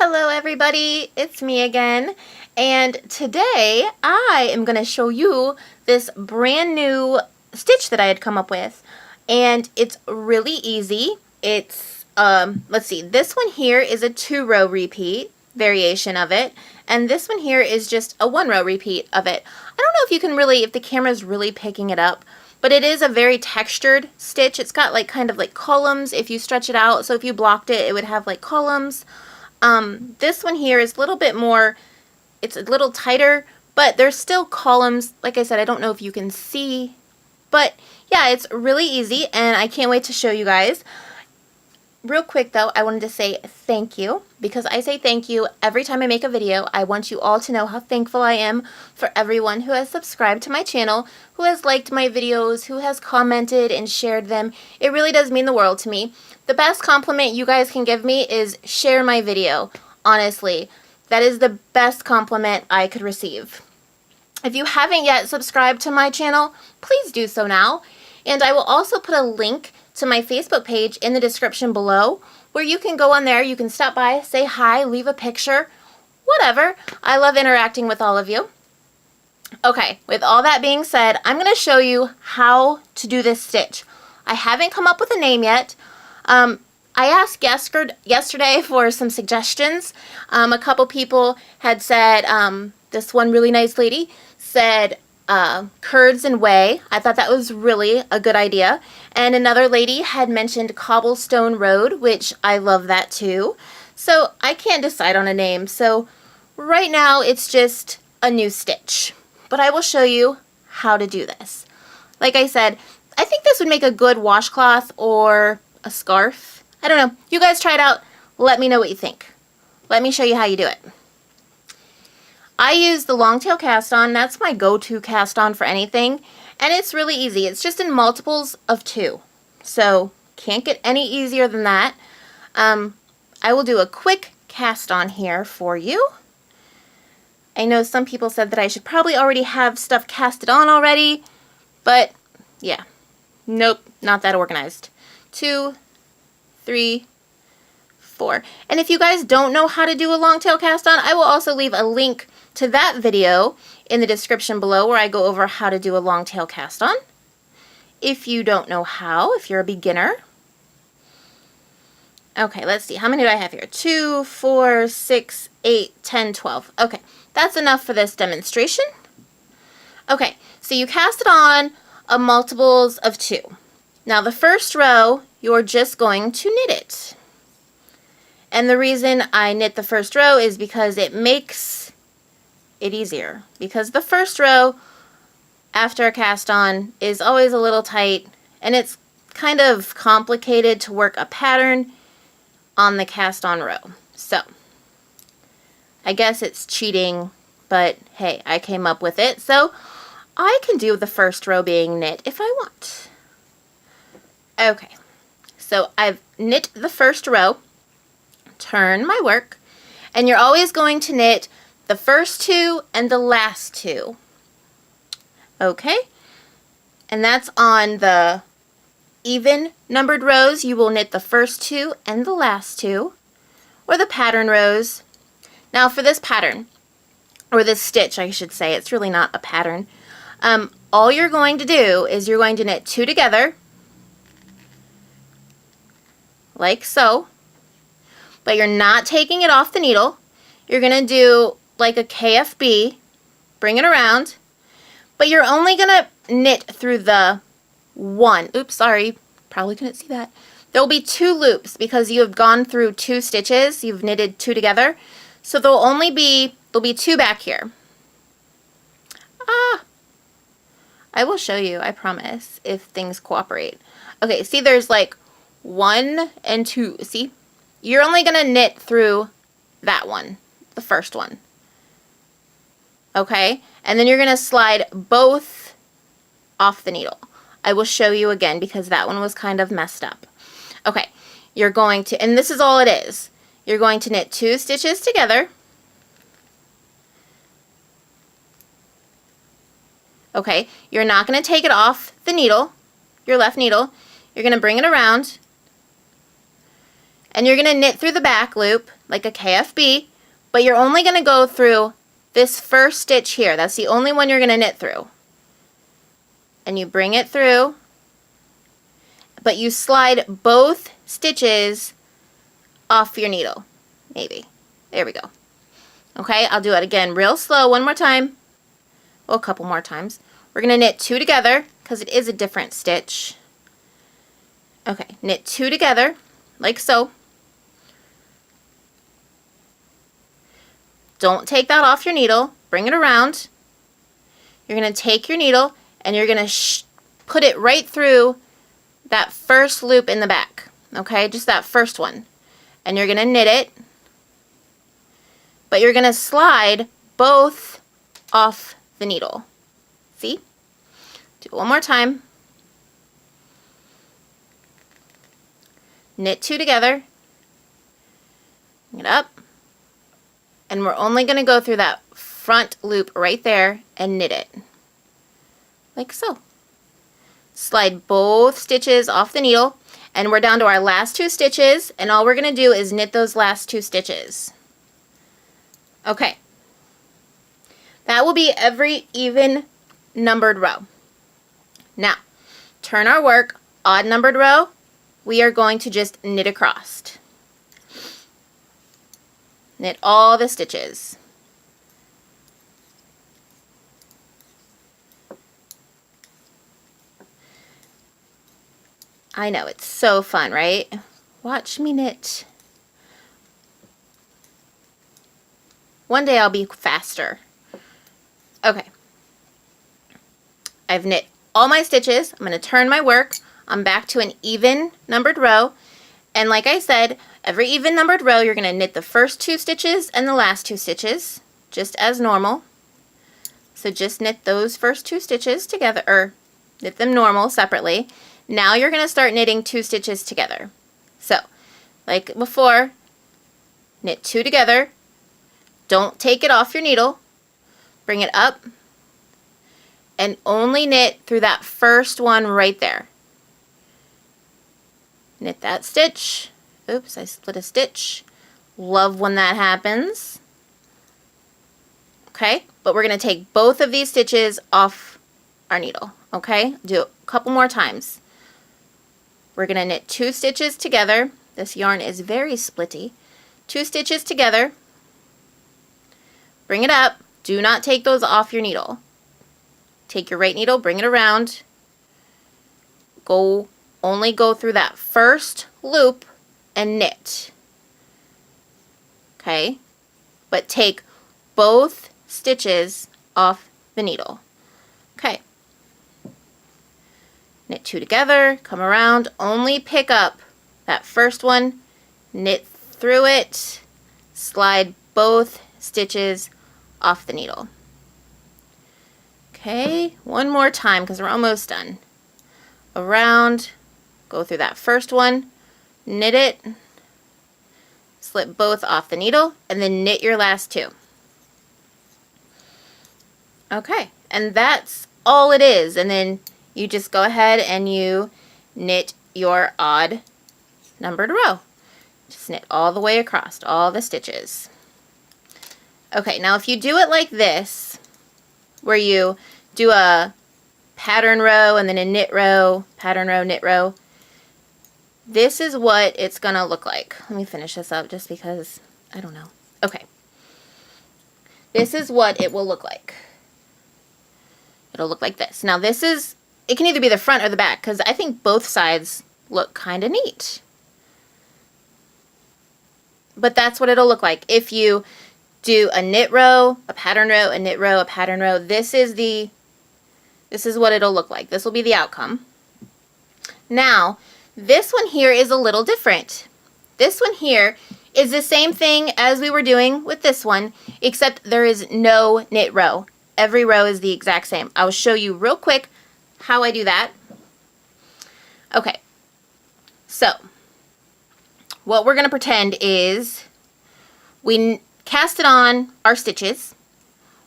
Hello everybody, it's me again, and today I am going to show you this brand new stitch that I had come up with, and it's really easy. It's, let's see, this one here is a 2-row repeat variation of it, and this one here is just a 1-row repeat of it. I don't know if you can really, if the camera's really picking it up, but it is a very textured stitch. It's got like kind of like columns if you stretch it out, so if you blocked it, it would have like columns. This one here is a little bit more, it's a little tighter, but there's still columns. Like I said, I don't know if you can see, but yeah, it's really easy and I can't wait to show you guys. Real quick though, I wanted to say thank you, because I say thank you every time I make a video. I want you all to know how thankful I am for everyone who has subscribed to my channel, who has liked my videos, who has commented and shared them. It really does mean the world to me. The best compliment you guys can give me is share my video. Honestly, that is the best compliment I could receive. If you haven't yet subscribed to my channel, please do so now. And I will also put a link to my Facebook page in the description below, where you can go on there, you can stop by, say hi, leave a picture, whatever. I love interacting with all of you. Okay, with all that being said, I'm going to show you how to do this stitch. I haven't come up with a name yet. I asked yesterday for some suggestions. A couple people had said, this one really nice lady said, curds and whey. I thought that was really a good idea. And another lady had mentioned cobblestone road, which I love that too. So I can't decide on a name. So right now it's just a new stitch. But I will show you how to do this. Like I said, I think this would make a good washcloth or a scarf. I don't know. You guys try it out. Let me know what you think. Let me show you how you do it. I use the long tail cast on. That's my go-to cast on for anything, and it's really easy. It's just in multiples of 2, so can't get any easier than that. I will do a quick cast on here for you. I know some people said that I should probably already have stuff casted on already, but yeah, nope, not that organized. 2, 3, 4. And if you guys don't know how to do a long tail cast on, I will also leave a link to that video in the description below, where I go over how to do a long tail cast on. If you don't know how, if you're a beginner. Okay, let's see. How many do I have here? 2, 4, 6, 8, 10, 12. Okay, that's enough for this demonstration. Okay, so you cast it on a multiples of 2. Now the first row, you're just going to knit it. And the reason I knit the first row is because it makes it easier. Because the first row after a cast on is always a little tight, and it's kind of complicated to work a pattern on the cast on row. So I guess it's cheating, but hey, I came up with it, so I can do the first row being knit if I want. Okay, so I've knit the first row, turn my work, and you're always going to knit the first 2 and the last 2. Okay, and that's on the even numbered rows. You will knit the first 2 and the last 2, or the pattern rows. Now for this pattern, or this stitch I should say, it's really not a pattern. All you're going to do is you're going to knit 2 together, like so, but you're not taking it off the needle. You're going to do like a KFB, bring it around, but you're only going to knit through the one. Oops, sorry, probably couldn't see that. There'll be 2 loops because you have gone through 2 stitches. You've knitted 2 together, so there'll be 2 back here. I will show you, I promise, if things cooperate. Okay, see, there's like 1 and 2. See, you're only going to knit through that one, the first one. Okay, and then you're going to slide both off the needle. I will show you again because that one was kind of messed up. Okay, you're going to, and this is all it is, you're going to knit 2 stitches together. Okay, you're not going to take it off the needle, your left needle. You're going to bring it around, And you're going to knit through the back loop like a KFB, but you're only going to go through this first stitch here. That's the only one you're going to knit through. And you bring it through, but you slide both stitches off your needle. Maybe. There we go. Okay, I'll do it again real slow one more time. Well, a couple more times. We're going to knit 2 together because it is a different stitch. Okay, knit 2 together like so. Don't take that off your needle. Bring it around. You're going to take your needle and you're going to put it right through that first loop in the back. Okay, just that first one. And you're going to knit it. But you're going to slide both off the needle. See? Do it one more time. Knit 2 together. Bring it up. And we're only going to go through that front loop right there and knit it. Like so. Slide both stitches off the needle. And we're down to our last 2 stitches. And all we're going to do is knit those last 2 stitches. Okay. That will be every even numbered row. Now, turn our work, odd numbered row, we are going to just knit across. Knit all the stitches. I know, it's so fun, right? Watch me knit. One day I'll be faster. Okay. I've knit all my stitches. I'm going to turn my work. I'm back to an even numbered row. And like I said, every even numbered row, you're going to knit the first 2 stitches and the last 2 stitches, just as normal. So just knit those first 2 stitches together, or knit them normal separately. Now you're going to start knitting 2 stitches together. So, like before, knit 2 together. Don't take it off your needle. Bring it up and only knit through that first one right there. Knit that stitch. Oops, I split a stitch. Love when that happens. Okay, but we're going to take both of these stitches off our needle. Okay, do it a couple more times. We're going to knit 2 stitches together. This yarn is very splitty. 2 stitches together. Bring it up. Do not take those off your needle. Take your right needle, bring it around. Only go through that first loop and knit. Okay? But take both stitches off the needle. Okay. Knit 2 together, come around, only pick up that first one, knit through it, slide both stitches off the needle. Okay, one more time because we're almost done. Around, go through that first one, knit it, slip both off the needle, and then knit your last 2. Okay, and that's all it is. And then you just go ahead and you knit your odd numbered row. Just knit all the way across, all the stitches. Okay, now if you do it like this, where you do a pattern row and then a knit row, pattern row, knit row, this is what it's gonna look like. Let me finish this up just because, I don't know. Okay. This is what it will look like. It'll look like this. Now this is, it can either be the front or the back because I think both sides look kind of neat. But that's what it'll look like. If you do a knit row, a pattern row, a knit row, a pattern row, this is what it'll look like. This will be the outcome. Now, this one here is a little different. This one here is the same thing as we were doing with this one, except there is no knit row. Every row is the exact same. I will show you real quick how I do that. Okay, so what we're going to pretend is we casted on our stitches.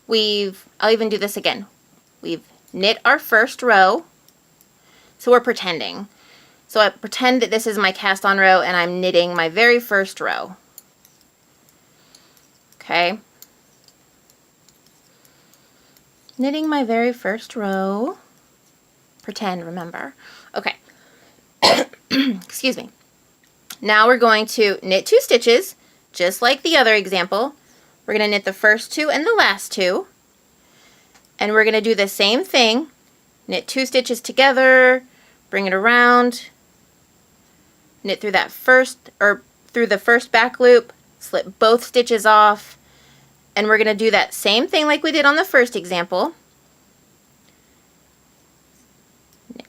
I'll even do this again. We've knit our first row. So we're pretending. So I pretend that this is my cast on row and I'm knitting my very first row. Okay. Knitting my very first row. Pretend, remember. Okay. Excuse me. Now we're going to knit 2 stitches, just like the other example. We're going to knit the first 2 and the last 2. And we're going to do the same thing. Knit 2 stitches together, bring it around, knit through that through the first back loop, slip both stitches off, and we're going to do that same thing like we did on the first example.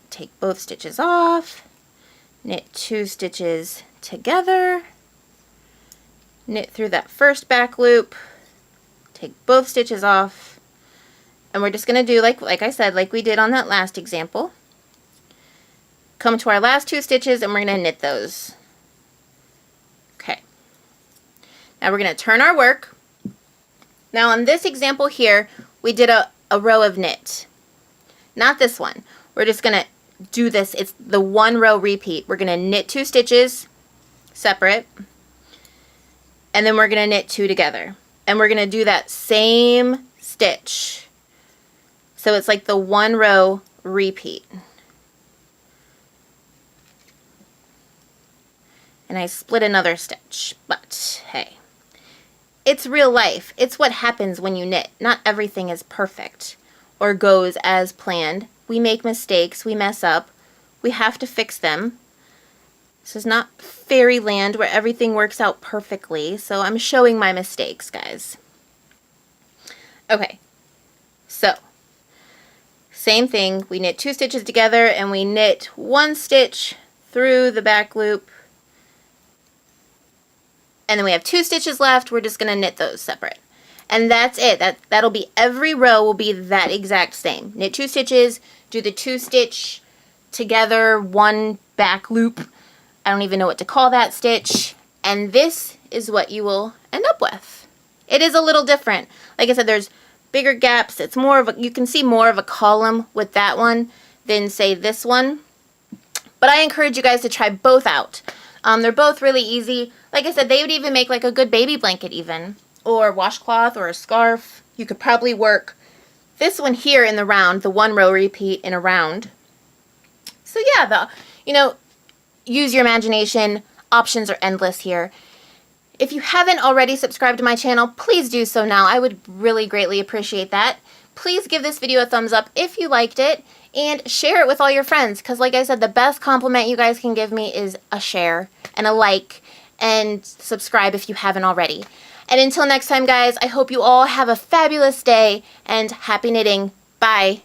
Take both stitches off, knit 2 stitches together, knit through that first back loop, take both stitches off, and we're just going to do like I said, like we did on that last example. Come to our last 2 stitches and we're going to knit those. Okay. Now we're going to turn our work. Now on this example here, we did a row of knit. Not this one. We're just going to do this. It's the 1 row repeat. We're going to knit 2 stitches separate, and then we're going to knit 2 together. And we're going to do that same stitch. So it's like the 1 row repeat. And I split another stitch, but hey, it's real life. It's what happens when you knit. Not everything is perfect or goes as planned. We make mistakes, we mess up, we have to fix them. This is not fairyland where everything works out perfectly, so I'm showing my mistakes, guys. Okay, so same thing, we knit 2 stitches together and we knit 1 stitch through the back loop. And then we have 2 stitches left. We're just going to knit those separate. And that's it. That'll be, every row will be that exact same. Knit 2 stitches, do the 2 stitch together, 1 back loop. I don't even know what to call that stitch. And this is what you will end up with. It is a little different. Like I said, there's bigger gaps. It's more of a, you can see more of a column with that one than say this one. But I encourage you guys to try both out. They're both really easy. Like I said, they would even make like a good baby blanket even, or washcloth or a scarf. You could probably work this one here in the round, the 1 row repeat in a round. So yeah, use your imagination. Options are endless here. If you haven't already subscribed to my channel, please do so now. I would really greatly appreciate that. Please give this video a thumbs up if you liked it, and share it with all your friends, because like I said, the best compliment you guys can give me is a share and a like, and subscribe if you haven't already. And until next time, guys, I hope you all have a fabulous day, and happy knitting. Bye.